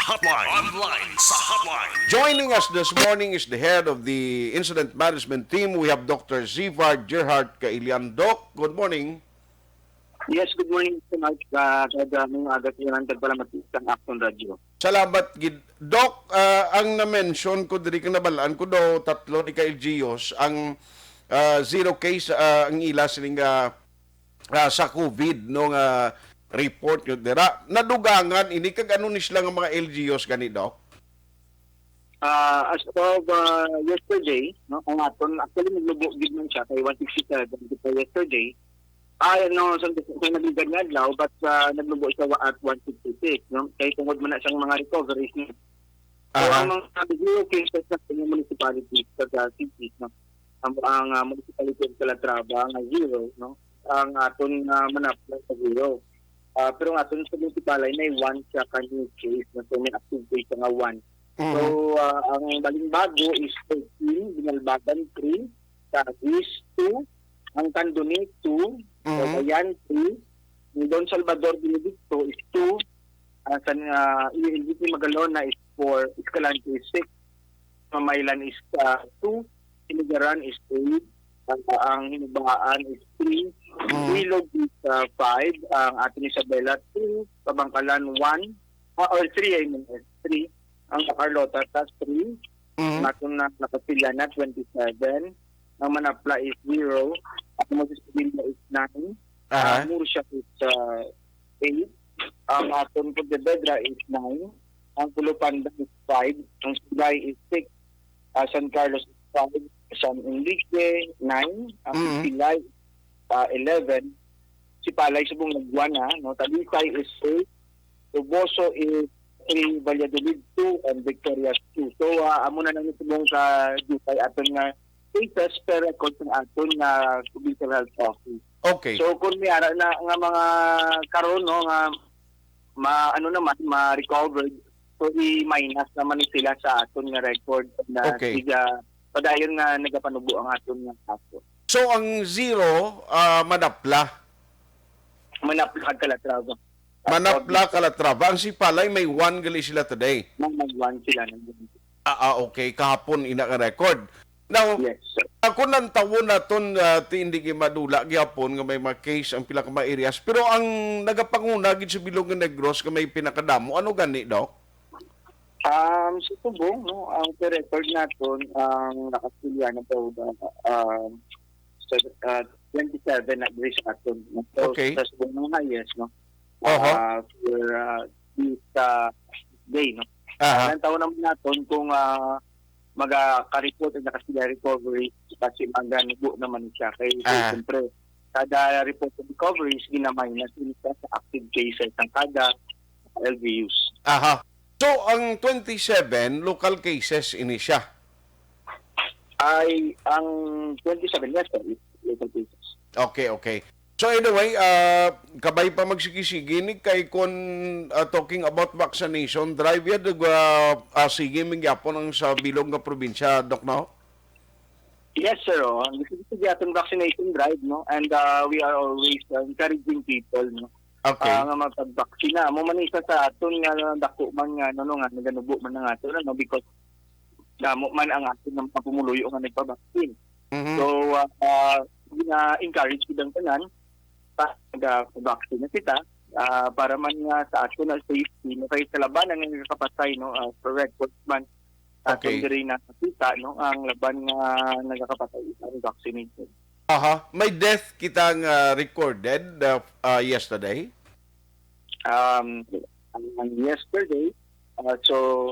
hotline. Online sa hotline. Joining us this morning is the head of the incident management team. We have Dr. Zivard Gerhard Kailian. Doc, good morning. Yes, good morning so much. Kada mong agad yung tagpalamat isang Action Radio. Salamat, gid. Doc, ang na-mention ko, diri ka nabalaan ko daw tatlo ni Kailgios, ang zero case, ang ila sining sa COVID, nung report nyo dira. Nadugangan, ini kag ano ni sila nga mga LGUs gani, Doc? As of yesterday, no, ang aton, actually naglubo gid man siya kay 167 yesterday. Sa nagligad nga adlaw, but naglubo siya at 166, no? Kaya tungod man na siyang mga recoveries niya. So, ang mga zero cases na sa municipality sa cities, no? Ang municipality ng Calatrava nga zero, no? Ang aton manapla sa zero. Pero ang aton sa municipality na 1 siya ka new case, na so may active case nga 1. So, ang Balingbago is 13, Binalbagan 3, Taguig 2, ang Candoni 2, Cagayan 3, Don Salvador Benedicto is 2, San Ilviti Magalona is 4, Escalante is 6, Mamaylan is 2, Iligaran is 8, ang Hinubaan is 3, Ilog is 5, ang ating Isabela 2, Pabangkalan 1, or 3 I mean, 3, ang Carlota tas 3, ang atong Nakapiliana 27, ang Manapla is 0, ang Moses-Piliana is 9, ang Murcia is 8, ang atong Pontevedra is 9, ang Pulupanda is 5, ang Sugay is 6, San Carlos is 5, San Enrique 9, ang Pilay 11, si Palay Subong Nagwana, no? Talisay is 8, Tuboso is 3, Valladolid 2, and Victoria 2. So, amo na nang subong sa Dutay aton nga cases per record ng aton nga Provincial Health Office. Okay. So, kung may ara na nga mga karon no nga ma-recovered, so i-minus naman sila sa aton nga record na padayon nga nagapanubo ang aton nga kaso. So, ang zero, Manapla. Manapla Calatrava. Manapla, Calatrava. Ang Sipalay, may 1 gali sila today. Mag-1 sila. Okay. Kahapon, ina-record. Now, yes, sir. ako nang tawo na ton hindi madula gyapon nga may mga case ang pila ka mga areas. Pero ang nagapanguna gid sa Bilog nga Negros nga may pinakadamo, ano gani, Doc? Sa Tubong, no, ang record naton ang nakapilya na daw 27 na diri sa aton. So, sa Tubong nga yes, no. For this day, no. Ang tawo naman naton kung mag-report at nakasila recovery kasi maganubo naman siya. Kaya siyempre, kada report of recovery is ginamay na sa active cases ng kada LGUs. So, ang 27 local cases ini siya? Ay, ang 27, yes, sir, local cases. Okay. So anyway, kabay pa magsigisigi ni kay kon talking about vaccination drive ya sige mingyapon ang sa bilog nga probinsya, Doc, no? Yes, sir. This is the vaccination drive, no? And we are always encouraging people, no? Okay. Nga magpag-vaccina. Mo man isa sa aton nga dako man nga nga naganubo man nga aton, no? Because damo man ang aton nga pamumuloy nga nagpa-vaccine. So encourage ko lang tanan nag-vaccine na kita para man nga sa aton na safety no kay sa laban ang nakapatay no for record man atong diri na kita no ang laban nga nagakapatay ang vaccination. May death kitang recorded yesterday. Yesterday so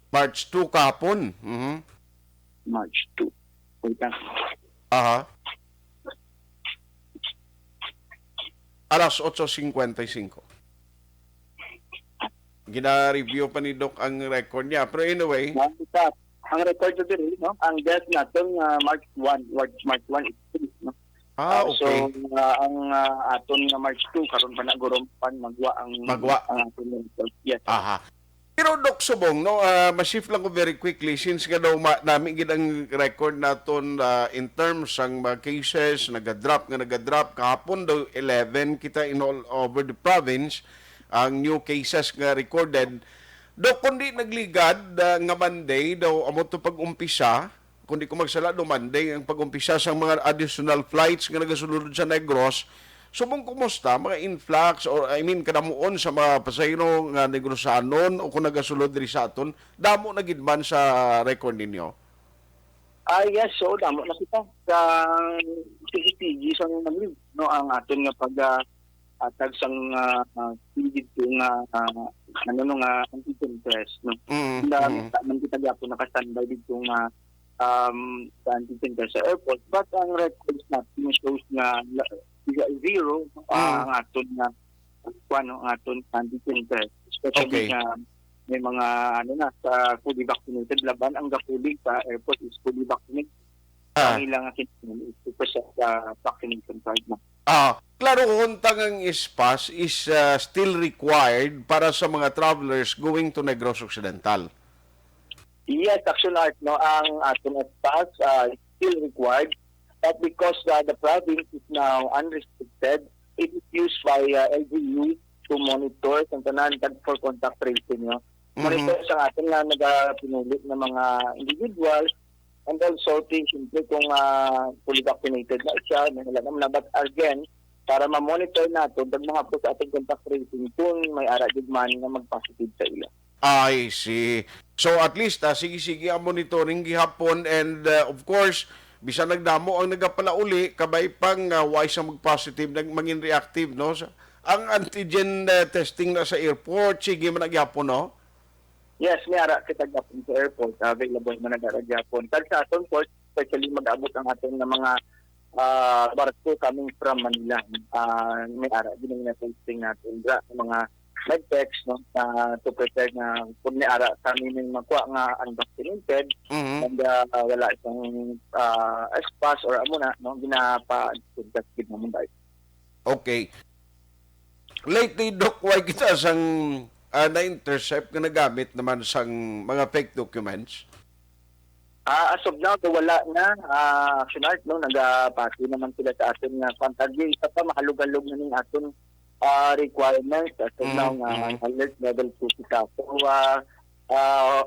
March 2 kahapon. March 2. Alas 8:55. Gina-review pa ni Doc ang record niya. Pero anyway, ang record ko din, no? Ang death natin March 1 is 3, no? okay. So ang aton nga March 2 karon pa na gurumpan magwa ang aton report. Yes. Pero Doc Subong, no, ma-shift lang ko very quickly since nga daw namin gid ang record naton in terms ang mga cases nagadrop kahapon daw 11 kita in all over the province. ang new cases nga recorded. Do kundi nagligad nga Monday daw amo to pag-umpisa, kundi ko magsala do Monday ang pag-umpisa sa mga additional flights nga nagasulod sa Negros. Subong kumusta mga influx or I mean kadamuon sa mga pasahero nga Negrosanon o kung nagasulod diri sa aton, damo na gid man sa record ninyo. Yes, so damo na kita sa CCTV sa namin no ang aton nga pag atag sang tigid nga ano nga antigen test no. Man kita gyapon naka-standby dito nga sa antigen test sa airport, but ang records natin shows nga zero ang aton nga ang aton antigen test, especially nga may mga sa fully vaccinated laban ang fully sa airport is fully vaccinated. Ang ilang is sa vaccination card na. Klaro untang ang ispas is still required para sa mga travelers going to Negros Occidental. Yes, actually, no, ang ating pass is still required, but because the province is now unrestricted, it is used by LGU to monitor kung tanan for contact tracing. No? Monitor sa atin nga nagapinulit ng mga individuals and also siyempre kung fully vaccinated na siya, na but again, para ma-monitor natin, pag mga po sa ating contact tracing kung may ara-gid man na mag-positive sa ila. I see. So at least sige-sige ang monitoring gihapon and of course bisan nagdamo ang nagapalauli kabay pang why sa mag-positive maging reactive no. Ang antigen testing na sa airport sige man nagyapon no. Yes, may ara kita gyapon sa airport, available man nagara gyapon. Kag sa aton port especially mag-abot ang aton nga mga barko coming from Manila. May ara din na testing natin sa mga med-text no to prepare na kung may ara kami may makuha nga unvaccinated and wala isang espas or amo na no ginapa-investigate naman dahil. Okay. Lately, Doc, why kita sang na-intercept na nagamit naman sang mga fake documents? As of now, wala na. Actually, no, nagapati naman sila sa atin nga pantagyo. Isa pa, mahalug-halug na ng atin requirements as of now nga alert level 2 kita. So,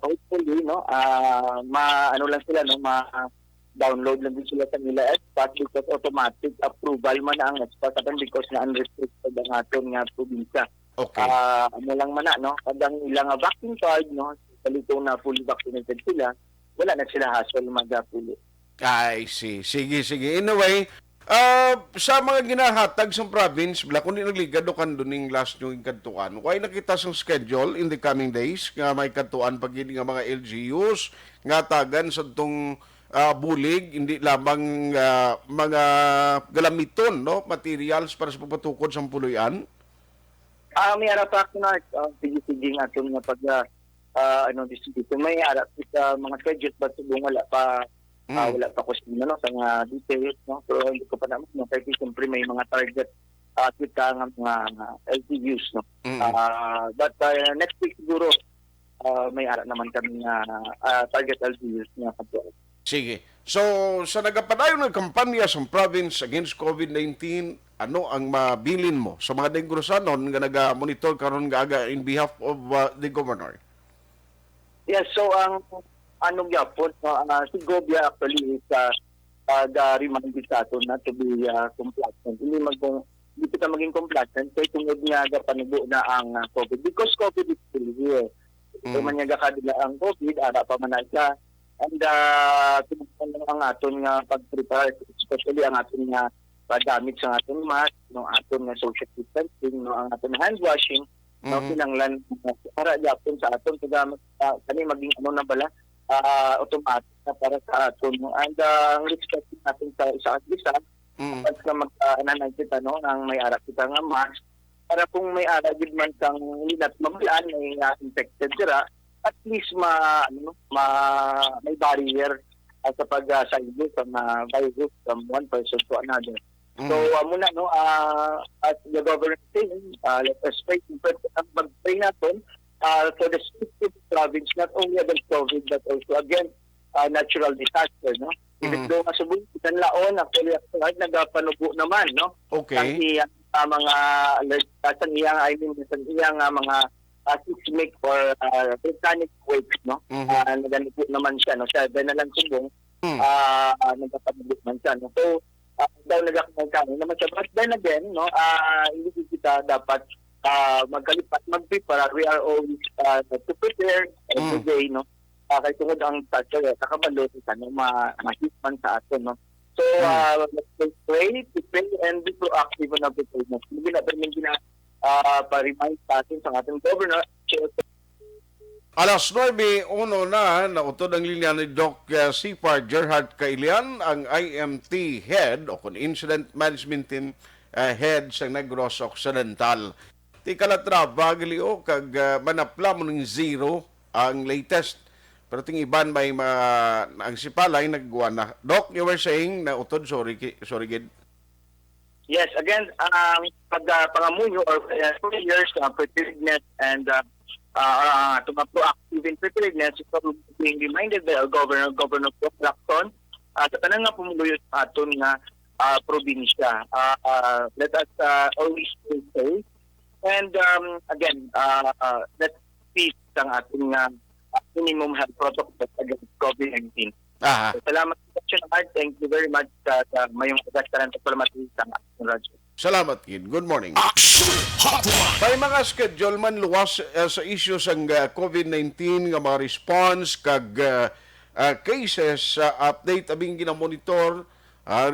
hopefully, no, ano lang sila, no, ma-download lang din sila sa nila SPAT because automatic approval man ang SPAT atin because na unrestricted ang atin nga probinsya. Okay. Ano lang man no, kadang ilang vaccine card, no, palito na fully vaccinated sila, wala na sila hassle mag-puli. I see. Sige. Anyway, sa mga ginahatag sa province, bala kundi nagligad o kanduning last yung kantuan, why nakita sa schedule in the coming days nga may kantuan pag nga mga LGUs, nga tagan sa itong bulig, hindi lamang mga galamiton, no? Materials para sa pagpatukod sa puluyan? May harap ako na, sige nga ito nga pag distribution. May harap sa mga schedule, but wala pa wala pa ko no, sa mga details, no? So, hindi ko pa naman, no? Kasi siyempre may mga target kita ng mga LTUs, no? But next week siguro, may ara naman kami na target LTUs na kapwa. Sige. So, sa nagapadayon ng kampanya sa province against COVID-19, ano ang mabilin mo sa mga Negrosanon nga naga-monitor karon nga in behalf of the governor? Yes, so ang anong yapon, si Gobia actually is remind sa ato na to be complacent. Hindi kita maging complacent kaya tungod nga panubo na ang COVID because COVID is still here. So manyaga ka nila ang COVID, ara pa man siya. And tumutunan ang aton nga pag-prepare, especially ang aton nga paggamit sa aton mask, no aton nga social distancing, no ang aton hand washing, no kinanglan para yapon sa aton paggamit kani maging ano na bala automatic na para sa aton. And ang respect natin sa isa at isa, pag mag-ananay kita, no, ang may ara kita nga mask, para kung may ara gid man sang linat mamalaan, may infected sira, at least may barrier sa pag-saibo sa virus from one person to another. So, muna, no, as the government saying, let us pray ang mag-pray natin for the specific province, not only against COVID, but also against natural disaster, no? Even though nga sa buwan, laon, actually, nagapanubo naman, no? Okay. Kasi mga alert sa iyang mga seismic or volcanic quakes, no? Naganito po naman siya, no? Siya na lang subong nagkapabilis man siya, no? So daw nagkakaroon naman siya, but then again, no, hindi kita dapat mag-prepare. We are always to prepare every day, no? Kaya tungod ang kakabalo sa ma-hitman sa atin, no? So, let's pray and be proactive on our preparedness. Hindi na pa-remind sa atin sa ating governor. Alas 9:01 na nautod ang linya ni Doc Sipar Gerhard Kailian, ang IMT head o Incident Management Team head sa Negros Occidental. Ti kalatraba gali kag manapla mo ng zero ang latest. Pero ting iban may ang sipalay nagguwa na. Doc, you were saying na utod, sorry gid. Yes, again, pag pangamunyo or years preparedness and to proactive in preparedness, so being reminded by our Governor Lacson, sa tanang nga pumuluyo sa aton nga probinsya. Let us always stay safe. And again, let's peace ang ating minimum health protocols against COVID-19. So, salamat sa Hart. Thank you very much sa mayong pagkakaroon sa palamatid sa ating radyo. Salamat, Kid. Good morning. Action Hotline. May mga schedule man luwas sa issues ng COVID-19 nga mga response kag cases update abing ginamonitor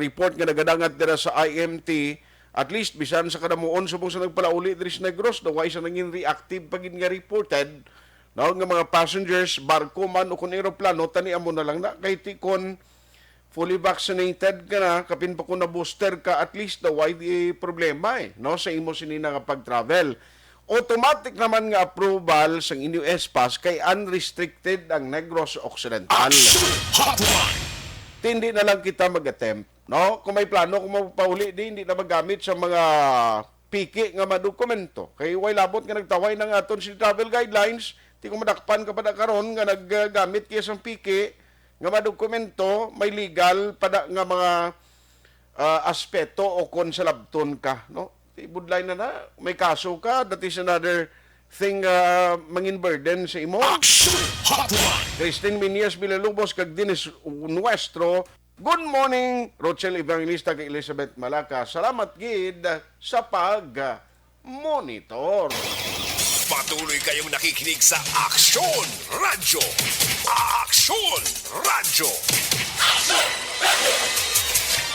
report nga nagadangat dira sa IMT. At least bisan sa kadamuon subong sa nagpalauli diri sa Negros na way sa nangin reactive pagin nga reported no nga mga passengers barko man o kun eroplano tani amo na lang na kay tikon fully vaccinated ka na kapin pa kun na booster ka at least the why problema no sa imo sinina nga pag-travel. Automatic naman nga approval sa inyo S-Pass kay unrestricted ang Negros Occidental. Action Hotline. Hindi na lang kita mag-attempt. No? Kung may plano, kung mapauli, hindi na magamit sa mga piki nga madokumento. Kaya way labot nga nagtaway ng aton si travel guidelines, di ko madakpan ka pa na karon nga naggamit kaya sa piki nga madokumento, may legal pada nga mga aspeto o kung sa labton ka. No? Budlay na, may kaso ka, that is another thing mangin burden sa imo. Action Hotline. Christine Minias Villalobos kag Dinis Nuestro. Good morning, Rochelle Evangelista kay Elizabeth Malaka. Salamat gid sa pag-monitor. Patuloy kayong nakikinig sa Action Radio. Action Radio.